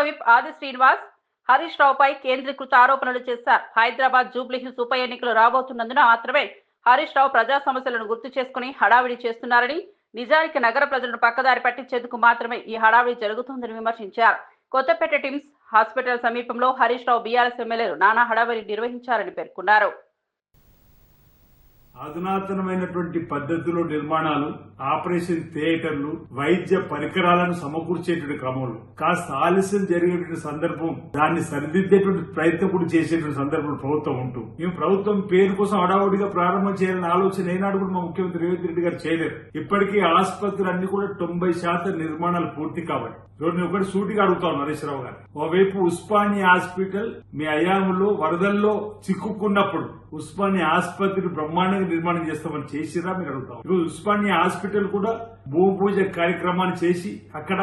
Whip ఆది శ్రీనివాస్ హరీష్ రావుపై కేంద్రీకృత ఆరోపణలు చేశారు. హైదరాబాద్ జూబ్లీహిల్స్ ఉప ఎన్నికలు రాబోతున్నందున మాత్రమే హరీష్ రావు ప్రజా సమస్యలను గుర్తు చేసుకుని హడావిడి చేస్తున్నారని, నిజానికి నగర ప్రజలను పక్కదారి పట్టించేందుకు మాత్రమే ఈ హడావిడి జరుగుతోందని విమర్శించారు. కొత్తపేట టిమ్స్ హాస్పిటల్ సమీపంలో హరీష్ రావు బీఆర్ఎస్ ఎమ్మెల్యేలు నానా హడావిడి నిర్వహించారని పేర్కొన్నారు. అధునాతనమైనటువంటి పద్ధతిలో నిర్మాణాలు, ఆపరేషన్ థియేటర్లు, వైద్య పరికరాలను సమకూర్చేటువంటి క్రమంలో కాస్త ఆలస్యం జరిగేటువంటి సందర్భం, దాన్ని సరిదిద్దేటువంటి ప్రయత్నం కూడా చేసేటువంటి సందర్భం ప్రభుత్వం ఉంటూ, మేము ప్రభుత్వం పేరు కోసం హడావుడిగా ప్రారంభం చేయాలని ఆలోచన ఏనాడు కూడా మా ముఖ్యమంత్రి రేవంత్ రెడ్డి గారు చేయలేరు. ఇప్పటికీ ఆసుపత్రులు అన్ని కూడా 90% నిర్మాణాలు పూర్తి కాబట్టి నేను ఒకటి సూటిగా అడుగుతాను హరీశ్రావు గారు. ఓవైపు ఉస్మానియా హాస్పిటల్ మీ అయాములో వరదల్లో చిక్కుకున్నప్పుడు ఉస్మానియా ఆసుపత్రి బ్రహ్మాండంగా నిర్మాణం చేస్తామని చేసిరా మీరు అడుగుతాం. ఈరోజు ఉస్మానియా హాస్పిటల్ కూడా భూమి పూజ కార్యక్రమాన్ని చేసి అక్కడ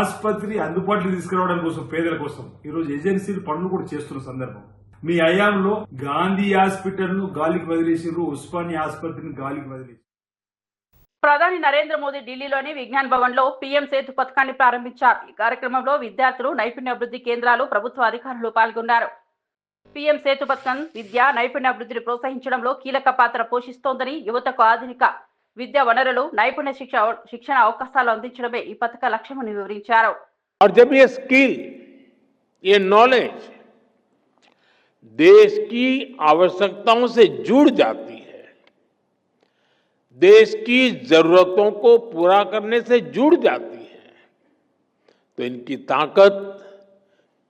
ఆసుపత్రి అందుబాటులో తీసుకురావడం కోసం పేదల కోసం ఈరోజు ఏజెన్సీలు పనులు కూడా చేస్తున్న సందర్భం. మీ అయాంలో గాంధీ హాస్పిటల్ ను గాలికి వదిలేసిరు, ఉస్మానియా ఆసుపత్రిని గాలికి వదిలేసి. ప్రధాని నరేంద్ర మోదీ ఢిల్లీలోని విజ్ఞాన్ భవన్ లో పీఎం సేతు పథకాన్ని ప్రారంభించారు. ఈ కార్యక్రమంలో విద్యార్థులు, నైపుణ్యాభివృద్ధి కేంద్రాలు, ప్రభుత్వ అధికారులు పాల్గొన్నారు. పీఎం సేతు పథకం విద్య, నైపుణ్యాభివృద్ధిని ప్రోత్సహించడంలో కీలక పాత్ర పోషిస్తోందని, యువతకు ఆధునిక విద్యా వనరులు, నైపుణ్య శిక్షణ అవకాశాలు అందించడమే ఈ పథక లక్ష్యమని వివరించారు. और जब ये स्किल, ये नॉलेज देश की आवश्यकताओं से जुड़ जाती है, देश की जरूरतों को पूरा करने से जुड़ जाती है, तो इनकी ताकत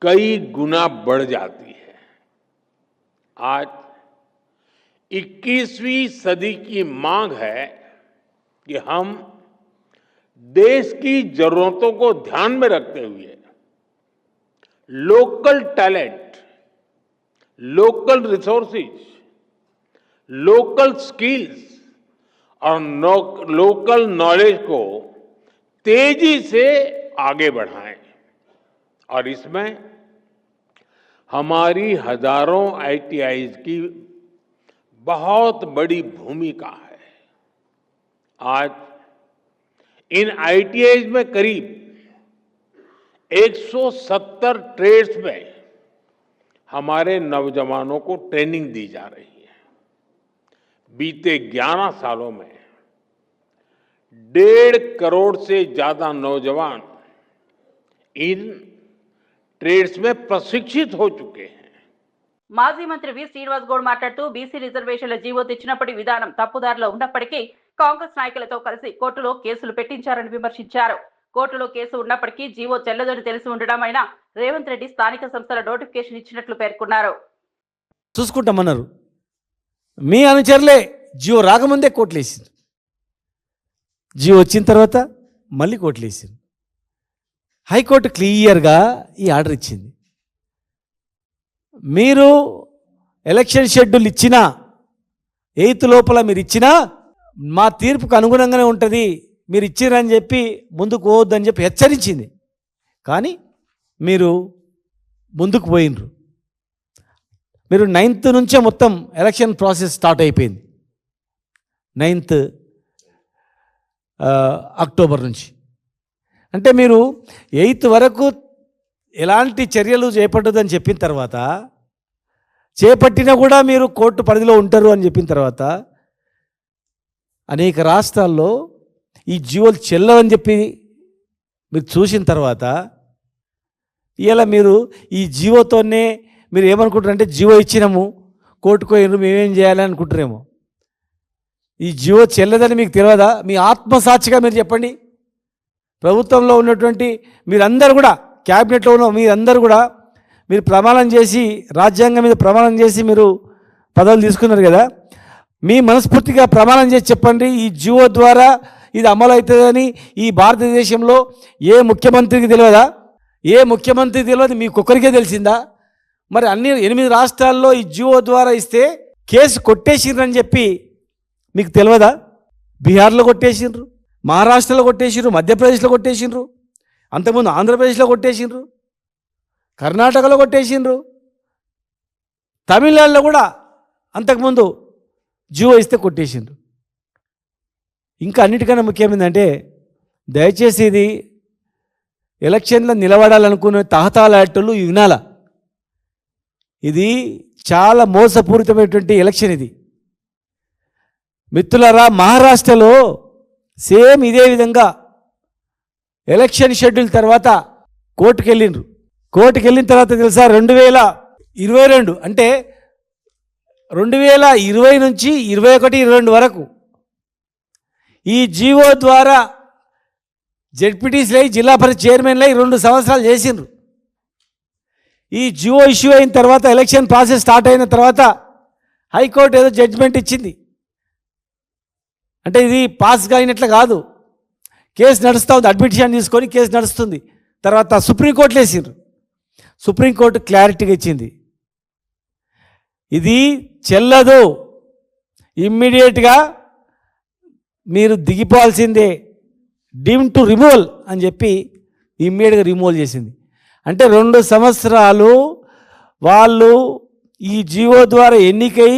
कई गुना बढ़ जाती है। आज 21वीं सदी की मांग है कि हम देश की जरूरतों को ध्यान में रखते हुए local talent, local resources, local skills और लोकल नॉलेज को तेजी से आगे बढ़ाएं। और इसमें हमारी हजारों आईटीआईज की बहुत बड़ी भूमिका है। आज इन आईटीआईज में करीब 170 ट्रेड्स में हमारे नौजवानों को ट्रेनिंग दी जा रही है। बीते 11 सालों में 1.5 करोड़ से ज्यादा नौजवान इन ट्रेड्स में प्रशिक्षित हो चुके हैं. మాజీ మంత్రి వి శ్రీనివాస్ గౌడ్ మాట్లాడుతూ బీసీ రిజర్వేషన్ల జీవో తెచ్చినప్పటి విధానం తప్పుదారిలో ఉన్నప్పటికీ కాంగ్రెస్ నాయకులతో కలిసి కోర్టులో కేసులు పెట్టించారని విమర్శించారు. కోర్టులో కేసు ఉన్నప్పటికీ జీవో చెల్లదని తెలిసి ఉండడం అయినా రేవంత్ రెడ్డి స్థానిక సంస్థల నోటిఫికేషన్ ఇచ్చినట్లు పేర్కొన్నారు. చూసుకుంటామన్నారు, మీ అనుచరులే జీవో రాకముందే కోర్టులేసింది, జీవో వచ్చిన తర్వాత మళ్ళీ కోర్టులేసింది. హైకోర్టు క్లియర్గా ఈ ఆర్డర్ ఇచ్చింది. మీరు ఎలక్షన్ షెడ్యూల్ ఇచ్చినా 8 లోపల మీరు ఇచ్చినా మా తీర్పుకు అనుగుణంగానే ఉంటుంది, మీరు ఇచ్చిరని చెప్పి ముందుకు పోవద్దని చెప్పి హెచ్చరించింది. కానీ మీరు ముందుకు పోయినరు. మీరు 9th నుంచే మొత్తం ఎలక్షన్ ప్రాసెస్ స్టార్ట్ అయిపోయింది. 9th అక్టోబర్ నుంచి. అంటే మీరు 8th వరకు ఎలాంటి చర్యలు చేపట్టదని చెప్పిన తర్వాత, చేపట్టినా కూడా మీరు కోర్టు పరిధిలో ఉంటారు అని చెప్పిన తర్వాత, అనేక రాష్ట్రాల్లో ఈ జీవోలు చెల్లవని చెప్పి మీరు చూసిన తర్వాత ఇలా మీరు ఈ జీవోతోనే మీరు ఏమనుకుంటారంటే జీవో ఇచ్చినాము కోర్టుకు పోయినారు మేమేం చేయాలని అనుకుంటారేమో. ఈ జీవో చెల్లదని మీకు తెలియదా? మీ ఆత్మసాక్షిగా మీరు చెప్పండి. ప్రభుత్వంలో ఉన్నటువంటి మీరందరూ కూడా, క్యాబినెట్లో ఉన్న మీరందరూ కూడా మీరు ప్రమాణం చేసి, రాజ్యాంగం మీద ప్రమాణం చేసి మీరు పదవులు తీసుకున్నారు కదా, మీ మనస్ఫూర్తిగా ప్రమాణం చేసి చెప్పండి, ఈ జీవో ద్వారా ఇది అమలు అవుతుందని ఈ భారతదేశంలో ఏ ముఖ్యమంత్రికి తెలియదా? ఏ ముఖ్యమంత్రికి తెలియదు, మీకొక్కరికే తెలిసిందా? మరి అన్ని 8 రాష్ట్రాల్లో ఈ జీవో ద్వారా ఇస్తే కేసు కొట్టేసిర్రని చెప్పి మీకు తెలియదా? బీహార్లో కొట్టేసిండ్రు, మహారాష్ట్రలో కొట్టేసిండ్రు, మధ్యప్రదేశ్లో కొట్టేసిండ్రు, అంతకుముందు ఆంధ్రప్రదేశ్లో కొట్టేసిండ్రు, కర్ణాటకలో కొట్టేసిండ్రు, తమిళనాడులో కూడా అంతకుముందు జీవో ఇస్తే కొట్టేసిండ్రు. ఇంకా అన్నిటికన్నా ముఖ్యమైనది ఏంటంటే, దయచేసి ఇది ఎలక్షన్లో నిలబడాలనుకునే తహతాలాటలు వినాల. ఇది చాలా మోసపూరితమైనటువంటి ఎలక్షన్ ఇది మిత్రులారా. మహారాష్ట్రలో సేమ్ ఇదే విధంగా ఎలక్షన్ షెడ్యూల్ తర్వాత కోర్టుకు వెళ్ళిన తర్వాత తెలుసా 2022 అంటే 2020 నుంచి 21-22 వరకు ఈ జీవో ద్వారా జెడ్పీటీసీలై జిల్లా పరిషత్ చైర్మన్లై 2 సంవత్సరాలు చేసిండ్రు. ఈ జియో ఇష్యూ అయిన తర్వాత ఎలక్షన్ ప్రాసెస్ స్టార్ట్ అయిన తర్వాత హైకోర్టు ఏదో జడ్జిమెంట్ ఇచ్చింది. అంటే ఇది పాస్ అయినట్లు కాదు, కేసు నడుస్తూ ఉంది, అడ్మిషన్ తీసుకొని కేసు నడుస్తుంది. తర్వాత సుప్రీంకోర్టులో వేసిండ్రు. సుప్రీంకోర్టు క్లారిటీగా ఇచ్చింది, ఇది చెల్లదు, ఇమ్మీడియట్గా మీరు దిగిపోవాల్సిందే, డీమ్ టు రిమూవల్ అని చెప్పి ఇమ్మీడియట్గా రిమూవల్ చేసింది. అంటే 2 సంవత్సరాలు వాళ్ళు ఈ జీవో ద్వారా ఎన్నికై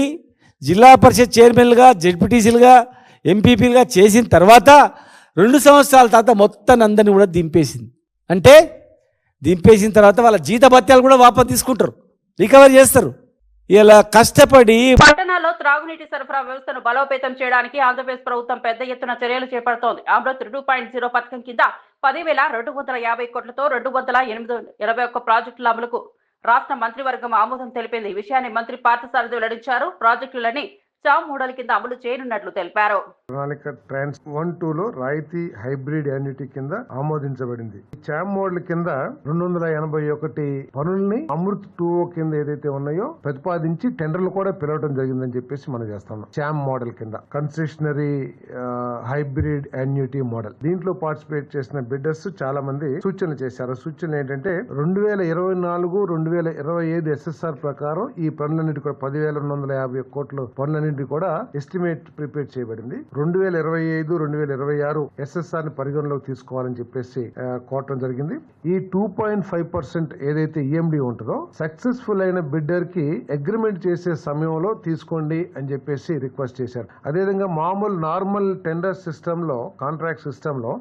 జిల్లా పరిషత్ చైర్మన్లుగా జెడ్పీటీసీలుగా ఎంపీపీలుగా చేసిన తర్వాత 2 సంవత్సరాల తర్వాత మొత్తం అందరినీ కూడా దింపేసింది. అంటే దింపేసిన తర్వాత వాళ్ళ జీతభత్యాలు కూడా వాపసు తీసుకుంటారు, రికవర్ చేస్తారు. ఇలా కష్టపడి పట్టణాల్లో త్రాగునీటి సరఫరా వ్యవస్థను బలోపేతం చేయడానికి ఆంధ్రప్రదేశ్ ప్రభుత్వం పెద్ద ఎత్తున చర్యలు చేపడుతోంది. అమృత్ 2.0 పథకం కింద 10,250 కోట్లతో 281 ప్రాజెక్టుల అమలుకు రాష్ట్ర మంత్రివర్గం ఆమోదం తెలిపింది. ఈ విషయాన్ని మంత్రి పార్థసారథి వెల్లడించారు. ప్రాజెక్టులని చామ్ మోడల్ కింద అమలు చేయనున్నట్లు తెలిపారు. ప్రణాళిక ట్రాన్స్ 1-2లో రాయితీ హైబ్రిడ్ యాన్యుటీ కింద ఆమోదించబడింది. చామ్ మోడల్ కింద 281 పనుల్ని అమృత్ 2 కింద ఏదైతే ఉన్నాయో ప్రతిపాదించి టెండర్లు కూడా పిలవడం జరిగిందని చెప్పేసి మనం చేస్తాం. చామ్ మోడల్ కింద కన్సెషనరీ హైబ్రిడ్ యాన్యుటీ మోడల్, దీంట్లో పార్టిసిపేట్ చేసిన బిడ్డర్స్ చాలా మంది సూచనలు చేశారు. సూచనలు ఏంటంటే 2024-2025 ఎస్ఎస్ఆర్ ప్రకారం ఈ పనులన్నిటి కూడా 10,250 కోట్ల పనులన్నింటి కూడా ఎస్టిమేట్ ప్రిపేర్ చేయబడింది. 2025-2026 ఎస్ఎస్ఆర్ ని పరిగణలోకి తీసుకోవాలని చెప్పేసి కోరటం జరిగింది. ఈ 2.5% ఏదైతే ఈఎండి ఉంటుందో సక్సెస్ఫుల్ అయిన బిడ్డర్ కి అగ్రిమెంట్ చేసే సమయంలో తీసుకోండి అని చెప్పేసి రిక్వెస్ట్ చేశారు. అదేవిధంగా మామూలు నార్మల్ టెండర్ సిస్టమ్ లో, కాంట్రాక్ట్ సిస్టమ్ లో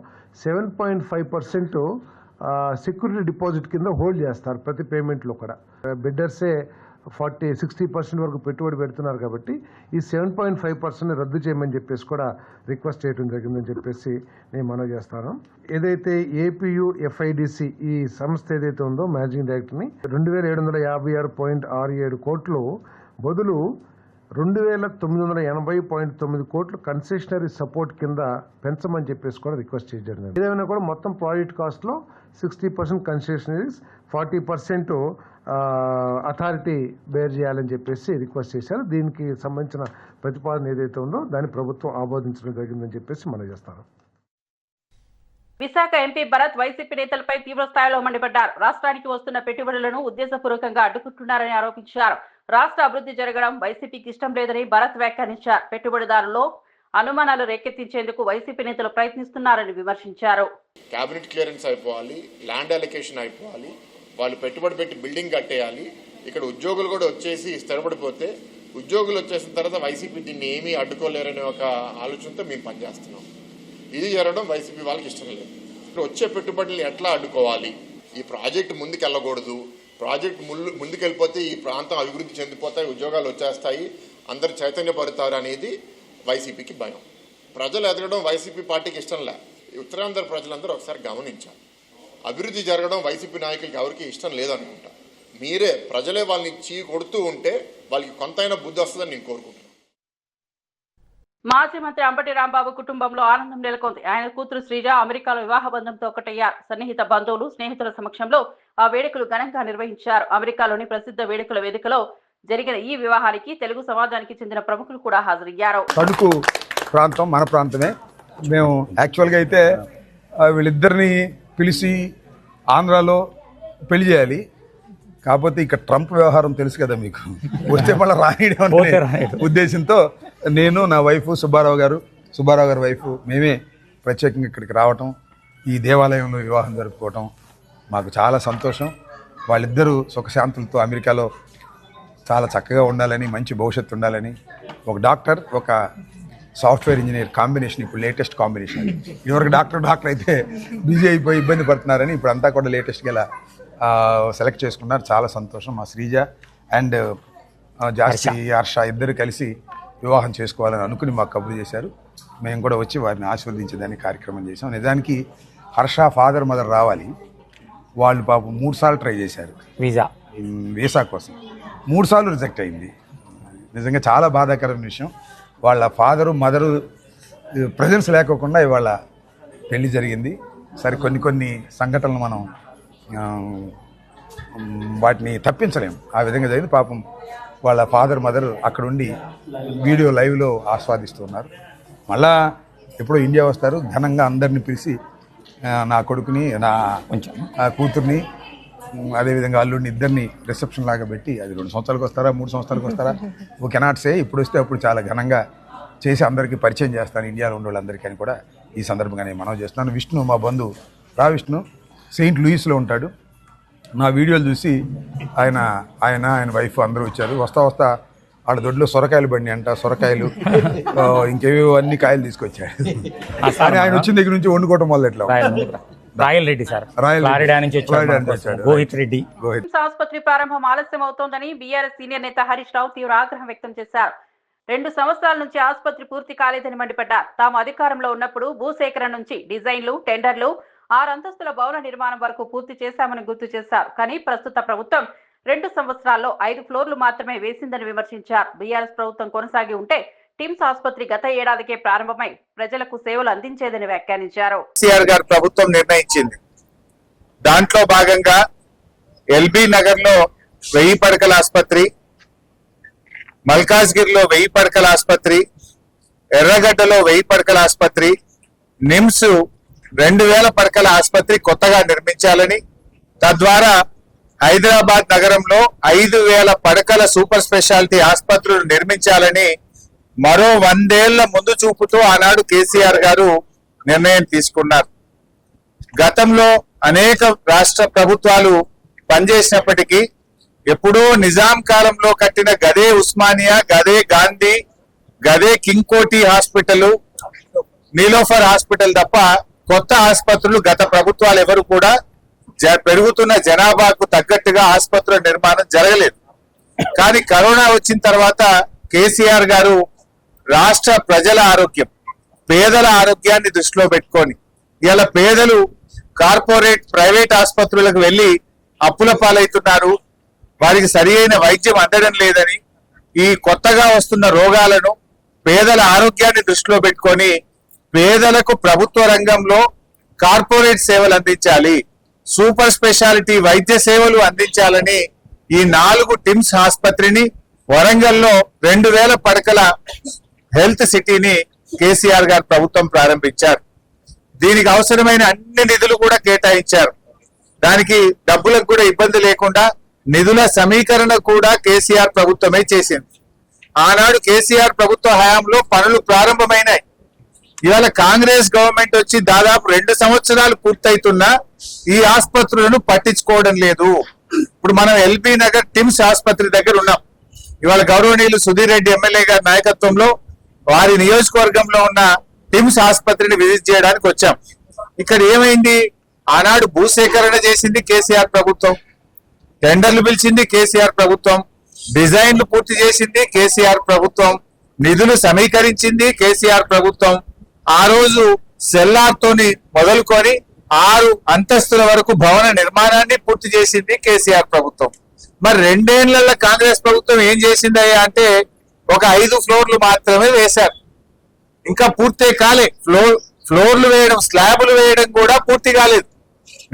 7.5% సెక్యూరిటీ డిపాజిట్ కింద హోల్డ్ చేస్తారు ప్రతి పేమెంట్ లో కూడా. బిడ్డర్సే 40-60% వరకు పెట్టుబడి పెడుతున్నారు కాబట్టి ఈ 7.5% రద్దు చేయమని చెప్పేసి కూడా రిక్వెస్ట్ చేయడం జరిగిందని చెప్పేసి నేను మనవి చేస్తాను. ఏదైతే ఏపీయుఎఫ్ఐడిసి ఈ సంస్థ ఏదైతే ఉందో మేనేజింగ్ డైరెక్టర్ని 2,756.67 కోట్లు బదులు 2,980.9 కోట్లు కన్సెషనరీ సపోర్ట్ కింద పెంచమని చెప్పేసి కూడా రిక్వెస్ట్ చేయడం జరిగింది. ఏదైనా కూడా మొత్తం ప్రాజెక్ట్ కాస్ట్ లో 60% కన్సెషనరీస్, 40% అథారిటీ బేర్ చేయాలని చెప్పేసి రిక్వెస్ట్ చేశారు. దీనికి సంబంధించిన ప్రతిపాదన ఏదైతే ఉందో దాన్ని ప్రభుత్వం ఆమోదించడం జరిగిందని చెప్పేసి మనం చేస్తాను. విశాఖ ఎంపీ భరత్ వైసీపీ నేతలపై తీవ్ర స్థాయిలో మండిపడ్డారు. రాష్ట్రానికి వస్తున్న పెట్టుబడులను ఉద్దేశపూర్వకంగా అడ్డుకుంటున్నారని ఆరోపించారు. రాష్ట్ర అభివృద్ధి జరగడం వైసీపీకి ఇష్టం లేదని భరత్ వ్యాఖ్యానించారు. పెట్టుబడిదారుల్లో అనుమానాలు రేకెత్తించేందుకు వైసీపీ నేతలు ప్రయత్నిస్తున్నారని విమర్శించారు. క్యాబినెట్ క్లియరెన్స్ అయిపోవాలి, ల్యాండ్ అలొకేషన్ అయిపోవాలి, వాళ్ళు పెట్టుబడి పెట్టి బిల్డింగ్ కట్టేయాలి, ఇక్కడ ఉద్యోగులు కూడా వచ్చేసి స్థిరపడిపోతే ఉద్యోగులు వచ్చేసిన తర్వాత వైసీపీ దీన్ని ఏమీ అడ్డుకోలేరనే ఒక ఆలోచనతో మేము పనిచేస్తున్నాం. ఇది జరగడం వైసీపీ వాళ్ళకి ఇష్టం లేదు. ఇక్కడ వచ్చే పెట్టుబడులను ఎట్లా అడ్డుకోవాలి, ఈ ప్రాజెక్టు ముందుకు వెళ్ళకూడదు, ప్రాజెక్టు ముందుకెళ్ళిపోతే ఈ ప్రాంతం అభివృద్ధి చెందిపోతాయి, ఉద్యోగాలు వచ్చేస్తాయి, అందరు చైతన్యపడతారు అనేది వైసీపీకి భయం. ప్రజలు ఎదగడం వైసీపీ పార్టీకి ఇష్టం లే. ఉత్తరాంధ్ర ప్రజలందరూ ఒకసారి గమనించాలి. అభివృద్ధి జరగడం వైసీపీ నాయకులకి ఎవరికి ఇష్టం లేదనుకుంటా. మీరే ప్రజలే వాళ్ళని చీ కొడుతూ ఉంటే వాళ్ళకి కొంతైనా బుద్ధి వస్తుందని నేను కోరుకుంటున్నాను. మాజీ మంత్రి అంబటి రాంబాబు కుటుంబంలో ఆనందం నెలకొంది. ఆయన కూతురు శ్రీజ అమెరికాలో వివాహ బంధంతో ఒకటయ్యారు. సన్నిహిత బంధువులు, స్నేహితుల సమక్షంలో ఆ వేడుకలు ఘనంగా నిర్వహించారు. అమెరికాలోని ప్రసిద్ధ వేడుకల వేదికలో జరిగిన ఈ వివాహానికి తెలుగు సమాజానికి చెందిన ప్రముఖులు కూడా హాజరయ్యారు. తణుకు ప్రాంతం మన ప్రాంతమే. మేము యాక్చువల్గా అయితే వీళ్ళిద్దరిని పిలిచి ఆంధ్రాలో పెళ్లి చేయాలి. కాకపోతే ఇక్కడ ట్రంప్ వ్యవహారం తెలుసు కదా మీకు, వస్తే మళ్ళీ రాయడం ఉద్దేశంతో నేను, నా వైఫ్ సుబ్బారావు గారి వైఫ్ మేమే ప్రత్యేకంగా ఇక్కడికి రావటం, ఈ దేవాలయంలో వివాహం జరుపుకోవటం మాకు చాలా సంతోషం. వాళ్ళిద్దరూ సుఖశాంతులతో అమెరికాలో చాలా చక్కగా ఉండాలని, మంచి భవిష్యత్తు ఉండాలని, ఒక డాక్టర్, ఒక సాఫ్ట్వేర్ ఇంజనీర్ కాంబినేషన్ ఇప్పుడు లేటెస్ట్ కాంబినేషన్. ఇదివరకు డాక్టర్ అయితే బిజీ అయిపోయి ఇబ్బంది పడుతున్నారని ఇప్పుడు అంతా కూడా లేటెస్ట్గా ఇలా సెలెక్ట్ చేసుకున్నారు. చాలా సంతోషం. మా శ్రీజ అండ్ జాస్తి హర్ష ఇద్దరు కలిసి వివాహం చేసుకోవాలని అనుకుని మాకు కబురు చేశారు. మేము కూడా వచ్చి వారిని ఆశీర్వదించేదానికి కార్యక్రమం చేసాం. నిజానికి హర్ష ఫాదర్ మదర్ రావాలి, వాళ్ళు పాపం 3 సార్లు ట్రై చేశారు వీసా కోసం, 3 సార్లు రిజెక్ట్ అయింది. నిజంగా చాలా బాధాకరమైన విషయం. వాళ్ళ ఫాదరు మదరు ప్రజెన్స్ లేకోకుండా ఇవాళ పెళ్లి జరిగింది. సరే కొన్ని సంఘటనలు మనం వాటిని తప్పించలేము, ఆ విధంగా జరిగింది. పాపం వాళ్ళ ఫాదర్ మదర్ అక్కడ ఉండి వీడియో లైవ్లో ఆస్వాదిస్తున్నారు. మళ్ళా ఎప్పుడో ఇండియా వస్తారు, ఘనంగా అందరిని పిలిచి నా కొడుకుని నా కూతుర్ని అదేవిధంగా అల్లుడిని ఇద్దరిని రిసెప్షన్ లాగా పెట్టి, అది 2 సంవత్సరాలకు వస్తారా 3 సంవత్సరాలకు వస్తారా ఓ కెనాట్ సే, ఇప్పుడు వస్తే అప్పుడు చాలా ఘనంగా చేసి అందరికీ పరిచయం చేస్తాను ఇండియాలో ఉండే వాళ్ళందరికీ అని కూడా ఈ సందర్భంగా నేను మనవి చేస్తున్నాను. విష్ణు మా బంధువు విష్ణు సెయింట్ లూయిస్లో ఉంటాడు. నా వీడియోలు చూసి ఆయన వైఫ్ అందరూ వచ్చారు. వస్తా వాళ్ళ దొడ్లో సొరకాయలు బండి అంట, సొరకాయలు ఇంకేవో అన్ని కాయలు తీసుకొచ్చాడు. ఆయన వచ్చిన దగ్గర నుంచి వండుకోవటం వల్ల ఎట్లా రాయల్ రెడ్డి సార్ ఆసుపత్రి ప్రారంభం ఆలస్యం అవుతోందని బీఆర్ఎస్ సీనియర్ నేత హరీష్ రావు తీవ్ర ఆగ్రహం వ్యక్తం చేశారు. 2 సంవత్సరాల నుంచి ఆసుపత్రి పూర్తి కాలేదని మండిపడ్డారు. తాము అధికారంలో ఉన్నప్పుడు భూసేకరణ నుంచి డిజైన్లు, టెండర్లు, 6 అంతస్తుల భవన నిర్మాణం వరకు పూర్తి చేశామని గుర్తు చేశారు. కానీ ప్రస్తుత ప్రభుత్వం 2 సంవత్సరాల్లో 5 ఫ్లోర్లు మాత్రమే వేసిందని విమర్శించారు. బీఆర్ఎస్ ప్రభుత్వం కొనసాగి ఉంటే టిమ్స్ ఆసుపత్రి గత ఏడాదికే ప్రారంభమై ప్రజలకు సేవలు అందించేదని వ్యాఖ్యానించారు. కేసీఆర్ గారు ప్రభుత్వం నిర్ణయించింది. దాంట్లో భాగంగా ఎల్బీ నగర్ లో 1000 పడకల ఆసుపత్రి, మల్కాజ్గిర్ లో 1000 పడకల ఆసుపత్రి, ఎర్రగడ్డలో 1000 పడకల ఆసుపత్రి, నిమ్స్ 2000 పడకల ఆసుపత్రి కొత్తగా నిర్మించాలని, తద్వారా హైదరాబాద్ నగరంలో 5000 పడకల సూపర్ స్పెషాలిటీ ఆసుపత్రులు నిర్మించాలని మరో 100 ఏళ్ల ముందు చూపుతూ ఆనాడు కేసీఆర్ గారు నిర్ణయం తీసుకున్నారు. గతంలో అనేక రాష్ట్ర ప్రభుత్వాలు పనిచేసినప్పటికీ ఎప్పుడో నిజాం కాలంలో కట్టిన గదే ఉస్మానియా, గదే గాంధీ, గదే కింగ్ కోటి హాస్పిటల్, నీలోఫర్ హాస్పిటల్ తప్ప కొత్త ఆసుపత్రులు గత ప్రభుత్వాలు ఎవరు కూడా పెరుగుతున్న జనాభాకు తగ్గట్టుగా ఆసుపత్రుల నిర్మాణం జరగలేదు. కానీ కరోనా వచ్చిన తర్వాత కేసీఆర్ గారు రాష్ట్ర ప్రజల ఆరోగ్యం, పేదల ఆరోగ్యాన్ని దృష్టిలో పెట్టుకొని ఇలా పేదలు కార్పొరేట్ ప్రైవేట్ ఆసుపత్రులకు వెళ్లి అప్పుల పాలవుతున్నారు, వారికి సరి అయిన వైద్యం అందడం లేదని, ఈ కొత్తగా వస్తున్న రోగాలను పేదల ఆరోగ్యాన్ని దృష్టిలో పెట్టుకొని పేదలకు ప్రభుత్వ రంగంలో కార్పొరేట్ సేవలు అందించాలి, సూపర్ స్పెషాలిటీ వైద్య సేవలు అందించాలని ఈ 4 టిమ్స్ ఆసుపత్రిని వరంగల్లో 2000 పడకల హెల్త్ సిటీని కేసీఆర్ గారు ప్రభుత్వం ప్రారంభించారు. దీనికి అవసరమైన అన్ని నిధులు కూడా కేటాయించారు. దానికి డబ్బులకు కూడా ఇబ్బంది లేకుండా నిధుల సమీకరణ కూడా కేసీఆర్ ప్రభుత్వమే చేసింది. ఆనాడు కేసీఆర్ ప్రభుత్వ హయాంలో పనులు ప్రారంభమైనాయి. ఇవాళ కాంగ్రెస్ గవర్నమెంట్ వచ్చి దాదాపు 2 సంవత్సరాలు పూర్తయితున్నా ఈ ఆసుపత్రులను పట్టించుకోవడం లేదు. ఇప్పుడు మనం ఎల్బీ నగర్ టిమ్స్ ఆసుపత్రి దగ్గర ఉన్నాం. ఇవాళ గౌరవనీయులు సుధీర్ రెడ్డి ఎమ్మెల్యే గారి నాయకత్వంలో వారి నియోజకవర్గంలో ఉన్న టిమ్స్ ఆసుపత్రిని విజిట్ చేయడానికి వచ్చాం. ఇక్కడ ఏమైంది? ఆనాడు భూసేకరణ చేసింది కేసీఆర్ ప్రభుత్వం, టెండర్లు పిలిచింది కేసీఆర్ ప్రభుత్వం, డిజైన్లు పూర్తి చేసింది కేసీఆర్ ప్రభుత్వం, నిధులు సమీకరించింది కేసీఆర్ ప్రభుత్వం. ఆ రోజు సెల్లార్ తోని మొదలుకొని 6 అంతస్తుల వరకు భవన నిర్మాణాన్ని పూర్తి చేసింది కేసీఆర్ ప్రభుత్వం. మరి 2 ఏళ్ల కాంగ్రెస్ ప్రభుత్వం ఏం చేసిందయ్యా అంటే ఒక 5 ఫ్లోర్లు మాత్రమే వేశారు. ఇంకా పూర్తి కాలే. ఫ్లోర్లు వేయడం, స్లాబులు వేయడం కూడా పూర్తి కాలేదు.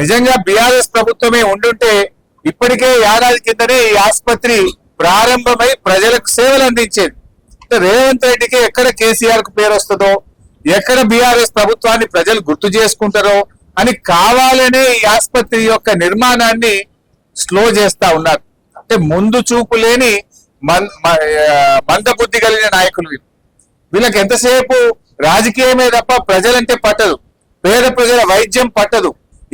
నిజంగా బీఆర్ఎస్ ప్రభుత్వమే ఉండుంటే ఇప్పటికే ఏడాది కిందనే ఈ ఆసుపత్రి ప్రారంభమై ప్రజలకు సేవలు అందించేది. రేవంత్ రెడ్డికి ఎక్కడ కేసీఆర్ కు పేరు వస్తుందో, ఎక్కడ బీఆర్ఎస్ ప్రభుత్వాన్ని ప్రజలు గుర్తు చేసుకుంటారో అని కావాలనే ఈ ఆసుపత్రి యొక్క నిర్మాణాన్ని స్లో చేస్తా ఉన్నారు. అంటే ముందు చూపు లేని మందబుద్ధి కలిగిన నాయకులు వీళ్ళకి ఎంతసేపు రాజకీయమే తప్ప ప్రజలంటే పట్టదు, పేద ప్రజల వైద్యం పట్టదు.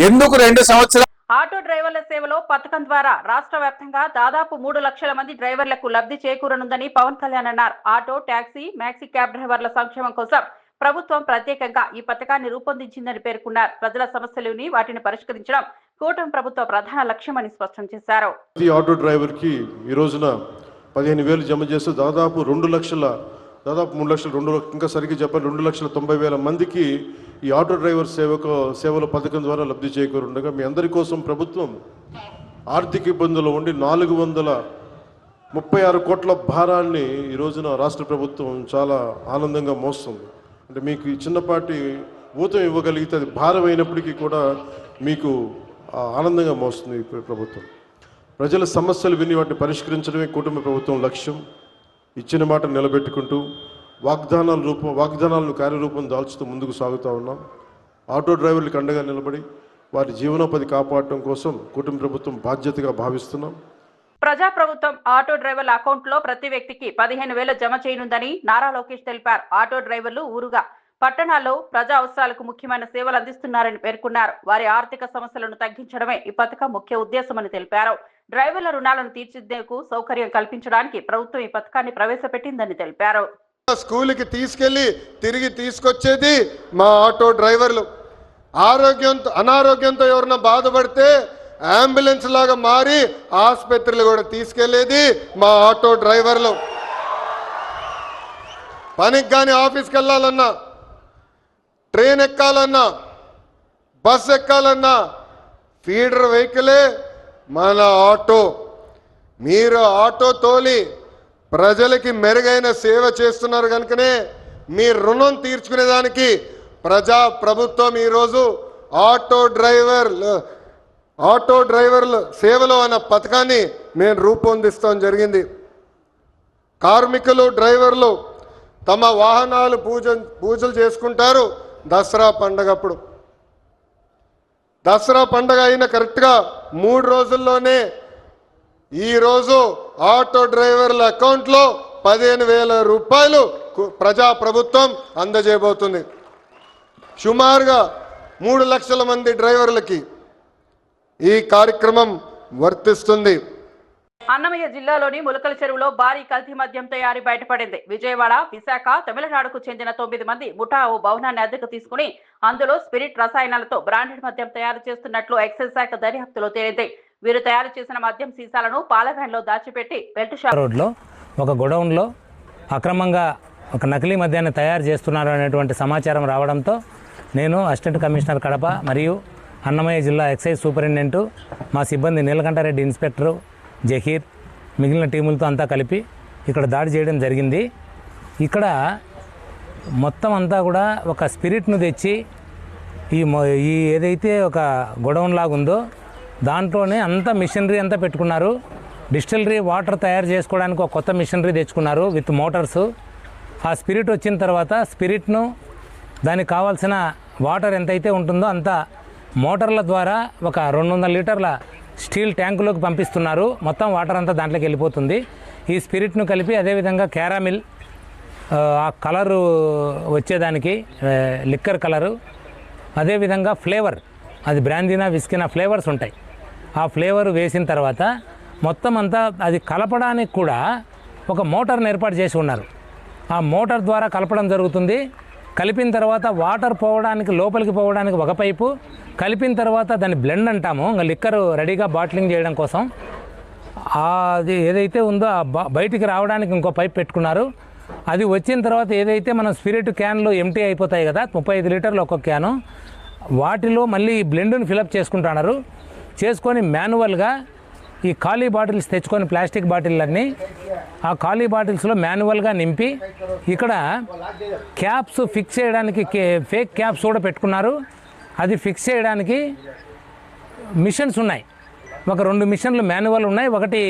ఎందుకు 2 సంవత్సరాలు ఆటో డ్రైవర్ల సేవలో పథకం ద్వారా రాష్ట్ర వ్యాప్తంగా దాదాపు 3 లక్షల మంది డ్రైవర్లకు లబ్ధి చేకూరనుందని పవన్ కళ్యాణ్ అన్నారు. ఆటో, టాక్సీ, మ్యాక్సీ క్యాబ్ డ్రైవర్ల సంక్షేమం కోసం ప్రభుత్వం ప్రత్యేకంగా ఈ పథకాన్ని రూపొందించిందని పేర్కొన్నారు. ప్రజల సమస్యలని వాటిని పరిష్కరించడం కూటమి ప్రభుత్వ ప్రధాన లక్ష్యమని స్పష్టం చేశారు. ప్రతి ఆటో డ్రైవర్ కి ఈ రోజున 15,000 జమ చేస్తూ దాదాపు 3 లక్షలు ఇంకా సరిగ్గా చెప్పాలి 2,90,000 మందికి ఈ ఆటో డ్రైవర్ సేవల పథకం ద్వారా లబ్ధి చేకూరుండగా మీ అందరి కోసం ప్రభుత్వం ఆర్థిక ఇబ్బందుల్లో ఉండి 436 కోట్ల భారాన్ని ఈ రోజున రాష్ట్ర ప్రభుత్వం చాలా ఆనందంగా మోస్తుంది. అంటే మీకు ఈ చిన్నపాటి ఊతం ఇవ్వగలిగితే అది భారం అయినప్పటికీ కూడా మీకు ఆనందంగా మోస్తుంది ఈ ప్రభుత్వం. ప్రజల సమస్యలు విని వాటిని పరిష్కరించడమే కుటుంబ ప్రభుత్వం లక్ష్యం. ఇచ్చిన మాట నిలబెట్టుకుంటూ వాగ్దానాలను కార్యరూపం దాల్చుతూ ముందుకు సాగుతూ ఉన్నాం. ఆటో డ్రైవర్లకు అండగా నిలబడి వారి జీవనోపాధి కాపాడటం కోసం కుటుంబ ప్రభుత్వం బాధ్యతగా భావిస్తున్నాం. ప్రజాప్రభుత్వం ఆటో డ్రైవర్ల అకౌంట్లో ప్రతి వ్యక్తికి 15,000 జమ చేయనుందని నారా లోకేష్ తెలిపారు. ఆటో డ్రైవర్లు ఊరుగా పట్టణాల్లో ప్రజా అవసరాలకు ముఖ్యమైన సేవలు అందిస్తున్నారని పేర్కొన్నారు. వారి ఆర్థిక సమస్యలను తగ్గించడమే ఈ పథకం ముఖ్య ఉద్దేశమని తెలిపారు. డ్రైవర్ల రుణాలను తీర్చిదిద్దేందుకు సౌకర్యం కల్పించడానికి ప్రభుత్వం ఈ పథకాన్ని ప్రవేశపెట్టిందని తెలిపారు. స్కూల్కి తీసుకెళ్లి తిరిగి తీసుకొచ్చేది మా ఆటో డ్రైవర్లు. అనారోగ్యంతో ఎవరైనా బాధపడితే అంబులెన్స్ లాగా మారి ఆసుపత్రులు కూడా తీసుకెళ్లేది మా ఆటో డ్రైవర్లు. పనికి కానీ ఆఫీస్కి వెళ్ళాలన్నా, ట్రైన్ ఎక్కాలన్నా, బస్ ఎక్కాలన్నా ఫీడర్ వెహికలే మన ఆటో. మీరు ఆటో తోలి ప్రజలకి మెరుగైన సేవ చేస్తున్నారు కనుకనే మీ రుణం తీర్చుకునేదానికి ప్రభుత్వం ఈరోజు ఆటో డ్రైవర్ల సేవలో అన్న పథకాన్ని మేము రూపొందిస్తాం జరిగింది. కార్మికులు, డ్రైవర్లు తమ వాహనాలు పూజలు చేసుకుంటారు దసరా పండగప్పుడు. దసరా పండగ అయిన కరెక్ట్గా 3 రోజుల్లోనే ఈరోజు ఆటో డ్రైవర్ల అకౌంట్లో 15,000 రూపాయలు ప్రభుత్వం అందజేయబోతుంది. సుమారుగా 3 లక్షల మంది డ్రైవర్లకి ఈ కార్యక్రమం వర్తిస్తుంది. అన్నమయ్య జిల్లాలోని ములకల చెరువులో భారీ కల్తీ మద్యం తయారీ బయటపడింది. విజయవాడ, విశాఖ, తమిళనాడుకు చెందిన 9 మంది ముఠా ఓ భవనాన్ని అద్దెకు తీసుకుని అందులో స్పిరిట్ రసాయనాలతో బ్రాండెడ్ మద్యం తయారు చేస్తున్నట్లు ఎక్సైజ్ శాఖ దర్యాప్తులో తేలింది. వీరు తయారు చేసిన మద్యం సీసాలను పాల వ్యాన్లో దాచిపెట్టి బెల్ట్ షాప్ రోడ్లో ఒక గొడౌన్లో అక్రమంగా ఒక నకిలీ మద్యాన్ని తయారు చేస్తున్నారు అనేటువంటి సమాచారం రావడంతో నేను అసిస్టెంట్ కమిషనర్ కడప మరియు అన్నమయ్య జిల్లా ఎక్సైజ్ సూపరింటెండెంట్, మా సిబ్బంది నీలకంఠారెడ్డి ఇన్స్పెక్టరు, జహీర్, మిగిలిన టీములతో అంతా కలిపి ఇక్కడ దాడి చేయడం జరిగింది. ఇక్కడ మొత్తం అంతా కూడా ఒక స్పిరిట్ను తెచ్చి ఈ ఏదైతే ఒక గొడౌన్ లాగా ఉందో దాంట్లోనే అంతా మిషనరీ అంతా పెట్టుకున్నారు. డిస్టిలరీ వాటర్ తయారు చేసుకోవడానికి ఒక కొత్త మిషనరీ తెచ్చుకున్నారు విత్ మోటార్సు. ఆ స్పిరిట్ వచ్చిన తర్వాత స్పిరిట్ను దానికి కావాల్సిన వాటర్ ఎంతైతే ఉంటుందో అంత మోటార్ల ద్వారా ఒక 200 లీటర్ల స్టీల్ ట్యాంకులోకి పంపిస్తున్నారు. మొత్తం వాటర్ అంతా దాంట్లోకి వెళ్ళిపోతుంది. ఈ స్పిరిట్ను కలిపి అదేవిధంగా క్యారామిల్, ఆ కలరు వచ్చేదానికి లిక్కర్ కలరు, అదేవిధంగా ఫ్లేవర్, అది బ్రాందీనా విస్కీనా ఫ్లేవర్స్ ఉంటాయి. ఆ ఫ్లేవర్ వేసిన తర్వాత మొత్తం అంతా అది కలపడానికి కూడా ఒక మోటార్ని ఏర్పాటు చేసి ఉన్నారు. ఆ మోటార్ ద్వారా కలపడం జరుగుతుంది. కలిపిన తర్వాత వాటర్ పోవడానికి, లోపలికి పోవడానికి ఒక పైపు, కలిపిన తర్వాత దాన్ని బ్లెండ్ అంటాము, ఇంకా లిక్కర్ రెడీగా బాటిలింగ్ చేయడం కోసం. అది ఏదైతే ఉందో బయటికి రావడానికి ఇంకో పైప్ పెట్టుకున్నారు. అది వచ్చిన తర్వాత ఏదైతే మనం స్పిరిట్ క్యాన్లు ఎంటీ అయిపోతాయి కదా, 35 లీటర్లు ఒక్కొక్క క్యాను, వాటిలో మళ్ళీ బ్లెండ్ని ఫిలప్ చేసుకుంటున్నారు. చేసుకొని మాన్యువల్గా ఈ ఖాళీ బాటిల్స్ తెచ్చుకొని, ప్లాస్టిక్ బాటిల్లన్నీ ఆ ఖాళీ బాటిల్స్లో మాన్యువల్గా నింపి ఇక్కడ క్యాప్స్ ఫిక్స్ చేయడానికి ఫేక్ క్యాప్స్ కూడా పెట్టుకున్నారు. అది ఫిక్స్ చేయడానికి మిషన్స్ ఉన్నాయి. ఒక 2 మిషన్లు మాన్యువల్ ఉన్నాయి, ఒకటి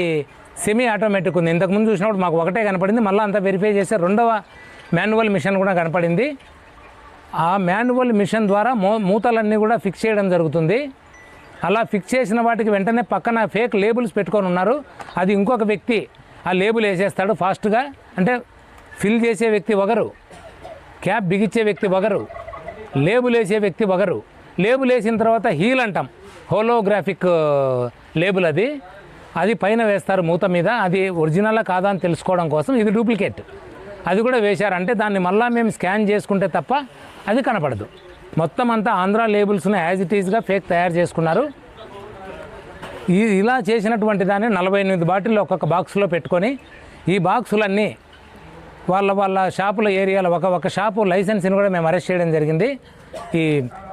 సెమీ ఆటోమేటిక్ ఉంది. ఇంతకుముందు చూసినప్పుడు మాకు ఒకటే కనపడింది, మళ్ళీ అంతా వెరిఫై చేస్తే 2వ మాన్యువల్ మిషన్ కూడా కనపడింది. ఆ మాన్యువల్ మిషన్ ద్వారా మూతలన్నీ కూడా ఫిక్స్ చేయడం జరుగుతుంది. అలా ఫిక్స్ చేసిన వాటికి వెంటనే పక్కన ఫేక్ లేబుల్స్ పెట్టుకొని ఉన్నారు. అది ఇంకొక వ్యక్తి ఆ లేబుల్ వేసేస్తాడు ఫాస్ట్గా. అంటే ఫిల్ చేసే వ్యక్తి ఒకరు, క్యాప్ బిగించే వ్యక్తి ఒకరు, లేబుల్ వేసే వ్యక్తి ఒకరు. లేబుల్ వేసిన తర్వాత హీల్ అంటాం, హోలోగ్రాఫిక్ లేబుల్ అది పైన వేస్తారు మూత మీద. అది ఒరిజినలా కాదా అని తెలుసుకోవడం కోసం. ఇది డూప్లికేట్, అది కూడా వేశారు. అంటే దాన్ని మళ్ళీ మేము స్కాన్ చేసుకుంటే తప్ప అది కనపడదు. మొత్తం అంతా ఆంధ్ర లేబుల్స్ని యాజ్ ఇట్ ఈజ్గా ఫేక్ తయారు చేసుకున్నారు. ఇలా చేసినటువంటి దాన్ని 48 బాటిల్లో ఒక్కొక్క బాక్స్లో పెట్టుకొని ఈ బాక్సులన్నీ వాళ్ళ షాపుల ఏరియాలో ఒక షాపు లైసెన్సీని కూడా మేము అరెస్ట్ చేయడం జరిగింది. ఈ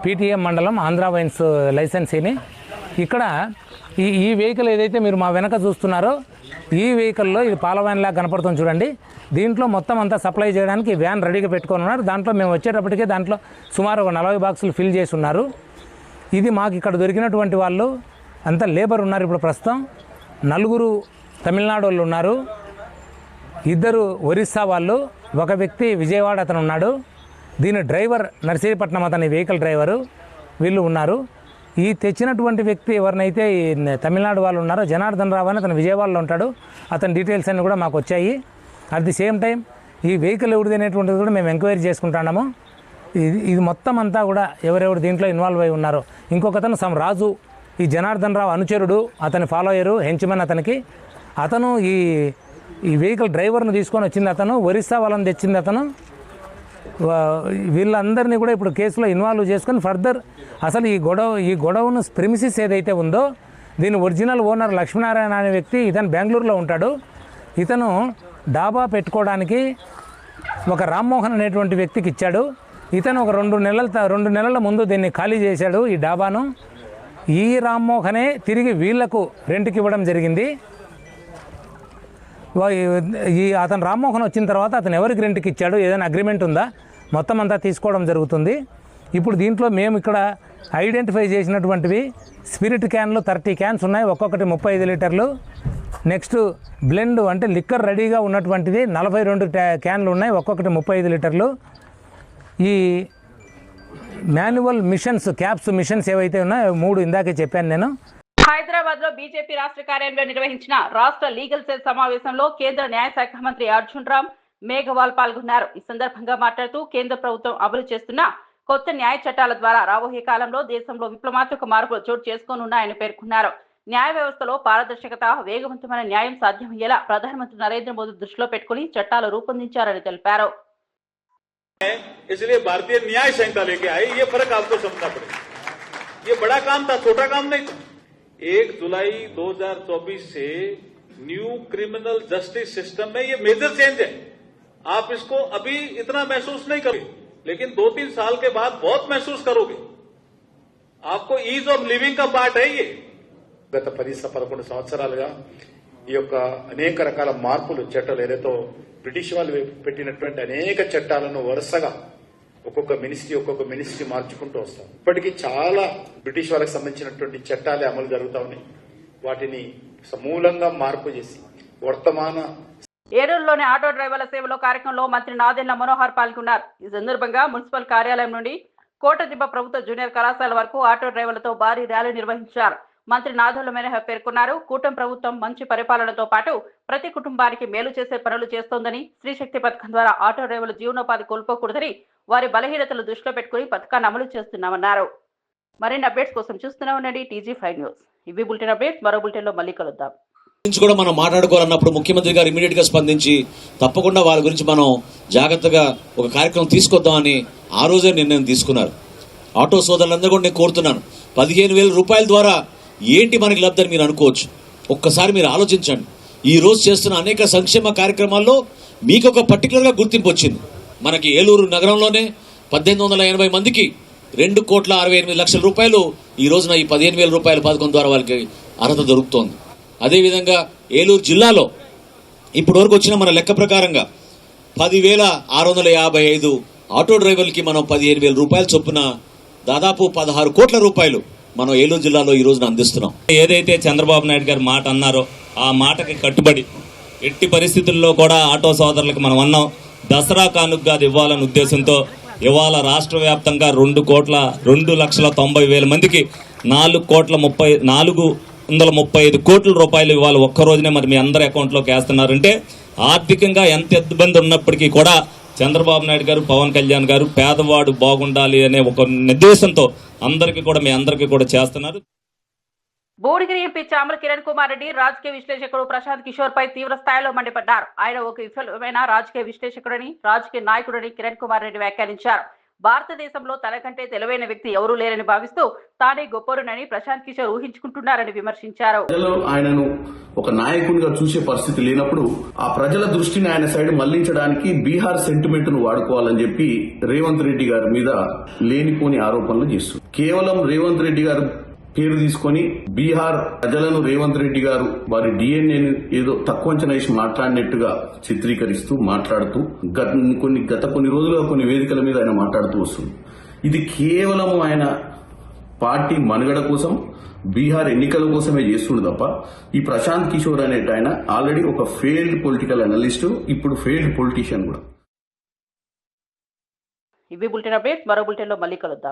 పీటీఎం మండలం ఆంధ్ర వైన్స్ లైసెన్సీని. ఇక్కడ ఈ వెహికల్ ఏదైతే మీరు మా వెనక చూస్తున్నారో ఈ వెహికల్లో ఇది పాల వ్యాన్లా కనపడుతుంది చూడండి. దీంట్లో మొత్తం అంతా సప్లై చేయడానికి వ్యాన్ రెడీగా పెట్టుకొని ఉన్నారు. దాంట్లో మేము వచ్చేటప్పటికే దాంట్లో సుమారు 40 బాక్సులు ఫిల్ చేసి ఉన్నారు. ఇది మాకు ఇక్కడ దొరికినటువంటి వాళ్ళు అంతా లేబర్ ఉన్నారు. ఇప్పుడు ప్రస్తుతం 4 తమిళనాడు వాళ్ళు ఉన్నారు, 2 ఒరిస్సా వాళ్ళు, ఒక వ్యక్తి విజయవాడ అతను ఉన్నాడు. దీని డ్రైవర్ నర్సీపట్నం అతని వెహికల్ డ్రైవరు వీళ్ళు ఉన్నారు. ఈ తెచ్చినటువంటి వ్యక్తి ఎవరినైతే ఈ తమిళనాడు వాళ్ళు ఉన్నారో జనార్దన్ రావు అని అతను విజయవాడలో ఉంటాడు. అతని డీటెయిల్స్ అన్నీ కూడా మాకు వచ్చాయి. అట్ ది సేమ్ టైం ఈ వెహికల్ ఎవరిది అనేటువంటిది కూడా మేము ఎంక్వైరీ చేసుకుంటున్నాము. ఇది మొత్తం అంతా కూడా ఎవరెవరు దీంట్లో ఇన్వాల్వ్ అయి ఉన్నారో. ఇంకొకతను రాజు, ఈ జనార్దన్ రావు అనుచరుడు, అతని ఫాలోయరు, హెంచ్మెన్ అతనికి. అతను ఈ వెహికల్ డ్రైవర్ను తీసుకొని వచ్చింది అతను, ఒరిస్సా వాళ్ళని తెచ్చింది అతను. వీళ్ళందరినీ కూడా ఇప్పుడు కేసులో ఇన్వాల్వ్ చేసుకొని ఫర్దర్ అసలు ఈ గొడవను ప్రిమిసిస్ ఏదైతే ఉందో దీని ఒరిజినల్ ఓనర్ లక్ష్మీనారాయణ అనే వ్యక్తి, ఇతను బెంగళూరులో ఉంటాడు. ఇతను డాబా పెట్టుకోవడానికి ఒక రామ్మోహన్ అనేటువంటి వ్యక్తికి ఇచ్చాడు. ఇతను ఒక 2 నెలల ముందు దీన్ని ఖాళీ చేశాడు ఈ డాబాను. ఈ రామ్మోహనే తిరిగి వీళ్లకు రెంట్కి ఇవ్వడం జరిగింది. అతను రామ్మోహన్ వచ్చిన తర్వాత అతను ఎవరికి రెంట్కి ఇచ్చాడు, ఏదైనా అగ్రిమెంట్ ఉందా, మొత్తం అంతా తీసుకోవడం జరుగుతుంది. ఇప్పుడు దీంట్లో మేము ఇక్కడ ఐడెంటిఫై చేసినటువంటివి స్పిరిట్ క్యాన్లు 30 క్యాన్స్ ఉన్నాయి, ఒక్కొక్కటి 35 లీటర్లు. నెక్స్ట్ బ్లెండ్ అంటే లిక్కర్ రెడీగా ఉన్నటువంటిది 42 క్యాన్లు ఉన్నాయి, ఒక్కొక్కటి 35 లీటర్లు. ఈ మాన్యువల్ మిషన్స్, క్యాప్స్ మిషన్స్ ఏవైతే ఉన్నాయో 3 ఇందాకే చెప్పాను నేను. హైదరాబాద్ లో బీజేపీ రాష్ట్ర కార్యాలయంలో నిర్వహించిన రాష్ట్ర లీగల్ సెల్ సమావేశంలో కేంద్ర న్యాయశాఖ మంత్రి అర్జున్ రామ్ మేఘవాల్ పాల్గొన్నారు. ఈ సందర్భంగా మాట్లాడుతూ కేంద్ర ప్రభుత్వం అమలు చేస్తున్న కొత్త న్యాయ చట్టాల ద్వారా రాబోయే కాలంలో దేశంలో విప్లవాత్మక మార్పులు చోటు చేసుకోనున్నాయని పేర్కొన్నారు. న్యాయ వ్యవస్థలో పారదర్శకత, వేగవంతమైన న్యాయం సాధ్యమయ్యేలా ప్రధానమంత్రి నరేంద్ర మోదీ దృష్టిలో పెట్టుకుని చట్టాలు రూపొందించారని తెలిపారు. इसलिए भारतीय न्याय संहिता लेके आई, ये फर्क आपको समझना पड़ेगा. ये बड़ा काम था, छोटा काम नहीं था. 1 जुलाई 2024 से न्यू क्रिमिनल जस्टिस सिस्टम में ये मेजर चेंज है. आप इसको अभी इतना महसूस नहीं करोगे, लेकिन 2-3 साल के बाद बहुत महसूस करोगे. आपको ईज ऑफ लिविंग का पार्ट है ये. గత 10-11 సంవత్సరాలుగా ఈ యొక్క అనేక రకాల మార్పులు చట్టాలు ఏదైతే బ్రిటిష్ వాళ్ళు పెట్టినటువంటి అనేక చట్టాలను వరుసగా ఒక్కొక్క మినిస్ట్రీ మార్చుకుంటూ వస్తాం. ఇప్పటికీ చాలా బ్రిటిష్ వాళ్ళకి సంబంధించినటువంటి చట్టాలే అమలు జరుగుతా ఉన్నాయి. వాటిని సమూలంగా మార్పు చేసి వర్తమాన ఏలూరులోని ఆటో డ్రైవర్ల సేవలో కార్యక్రమంలో మంత్రి నాదెండ్ల మనోహర్ పాల్గొన్నారు. ఈ సందర్భంగా మున్సిపల్ కార్యాలయం నుండి కోటదిబ్బ ప్రభుత్వ జూనియర్ కళాశాల వరకు ఆటో డ్రైవర్లతో భారీ ర్యాలీ నిర్వహించారు. మంత్రి నాదెండ్ల మనోహర్ పేర్కొన్నారు, కూటమి ప్రభుత్వం మంచి పరిపాలనతో పాటు ప్రతి కుటుంబానికి మేలు చేసే పనులు చేస్తోందని, స్త్రీశక్తి పథకం ద్వారా ఆటో డ్రైవర్లు జీవనోపాధి కోల్పోకూడదని వారి బలహీనతలు దృష్టిలో పెట్టుకుని పథకాన్ని అమలు చేస్తున్నామన్నారు. మరిన్ని అప్డేట్స్ కోసం చూస్తూనే ఉండండి TG5 న్యూస్. ఇవి బులెటిన్ అప్డేట్స్. మరో బులెటిన్ లో మళ్ళీ కలుద్దాం. కూడా మనం మాట్లాడుకోవాలన్నప్పుడు ముఖ్యమంత్రి గారు ఇమీడియట్ గా స్పందించి తప్పకుండా వాళ్ళ గురించి మనం జాగ్రత్తగా ఒక కార్యక్రమం తీసుకొద్దామని ఆ రోజే నిర్ణయం తీసుకున్నారు. ఆటో సోదరులందరూ కూడా నేను కోరుతున్నాను, 15,000 రూపాయల ద్వారా ఏంటి మనకి లబ్ధని మీరు అనుకోవచ్చు. ఒక్కసారి మీరు ఆలోచించండి. ఈ రోజు చేస్తున్న అనేక సంక్షేమ కార్యక్రమాల్లో మీకు ఒక పర్టికులర్గా గుర్తింపు వచ్చింది. మనకి ఏలూరు నగరంలోనే 1880 మందికి 2,68,00,000 రూపాయలు ఈ రోజున ఈ 15,000 రూపాయల పథకం ద్వారా వాళ్ళకి అర్హత దొరుకుతోంది. అదేవిధంగా ఏలూరు జిల్లాలో ఇప్పటి వరకు వచ్చిన మన లెక్క ప్రకారంగా 10,655 ఆటో డ్రైవర్లకి మనం 15,000 రూపాయల చొప్పున దాదాపు 16 కోట్ల రూపాయలు మనం ఏలూరు జిల్లాలో ఈ రోజున అందిస్తున్నాం. ఏదైతే చంద్రబాబు నాయుడు గారు మాట అన్నారో ఆ మాటకి కట్టుబడి ఎట్టి పరిస్థితుల్లో కూడా ఆటో సోదరులకు మనం అన్నాం, దసరా కానుకగా అది ఇవ్వాలనే ఉద్దేశంతో ఇవాళ రాష్ట్ర వ్యాప్తంగా 2,90,000 మందికి 4,435 కోట్ల రూపాయలు ఇవాళ ఒక్క రోజునే మరి మీ అందరి అకౌంట్లోకి వేస్తున్నారంటే ఆర్థికంగా ఎంత ఇబ్బంది ఉన్నప్పటికీ కూడా చంద్రబాబు నాయుడు గారు, పవన్ కళ్యాణ్ గారు పేదవాడు బాగుండాలి అనే ఒక నిర్దేశంతో అందరికీ కూడా మీ అందరికీ కూడా చేస్తున్నారు. భువనగిరి ఎంపీ చామల కిరణ్ కుమార్ రెడ్డి రాజకీయ విశ్లేషకుడు ప్రశాంత్ కిషోర్ పై తీవ్ర స్థాయిలో మండిపడ్డారు. ఆయన ఒక విఫలమైన రాజకీయ విశ్లేషకుడని, రాజకీయ నాయకుడని కిరణ్ కుమార్ రెడ్డి వ్యాఖ్యానించారు. భారతదేశంలో తనకంటే తెలివైన వ్యక్తి ఎవరూ లేరని భావిస్తూ తానే గొప్పరునని ప్రశాంత్ కిషోర్ ఊహించుకుంటున్నారని విమర్శించారు. ప్రజలు ఆయనను ఒక నాయకునిగా చూసే పరిస్థితి లేనప్పుడు ఆ ప్రజల దృష్టిని ఆయన సైడ్ మళ్లించడానికి బీహార్ సెంటిమెంట్ ను వాడుకోవాలని చెప్పి రేవంత్ రెడ్డి గారి మీద లేనిపోని ఆరోపణలు చేస్తున్నారు. కేవలం రేవంత్ రెడ్డి గారు పేరు తీసుకొని బీహార్ ప్రజలను రేవంత్ రెడ్డి గారు వారి డిఎన్ఏని ఏదో తక్కువ అంచనా వేసి మాట్లాడినట్టుగా చిత్రీకరిస్తూ మాట్లాడుతూ గత కొన్ని రోజులుగా కొన్ని వేదికల మీద ఆయన మాట్లాడుతూ వస్తుంది. ఇది కేవలం ఆయన పార్టీ మనుగడ కోసం, బీహార్ ఎన్నికల కోసమే చేస్తుండు తప్ప ఈ ప్రశాంత్ కిషోర్ అనేట ఆయన ఆల్రెడీ ఒక ఫెయిల్డ్ పొలిటికల్ అనలిస్టు, ఇప్పుడు ఫెయిల్డ్ పొలిటీషియన్ కూడా. ఇవి బులెటిన్ అప్డేట్స్. మరో బులెటిన్ లో మళ్ళీ కలుద్దాం.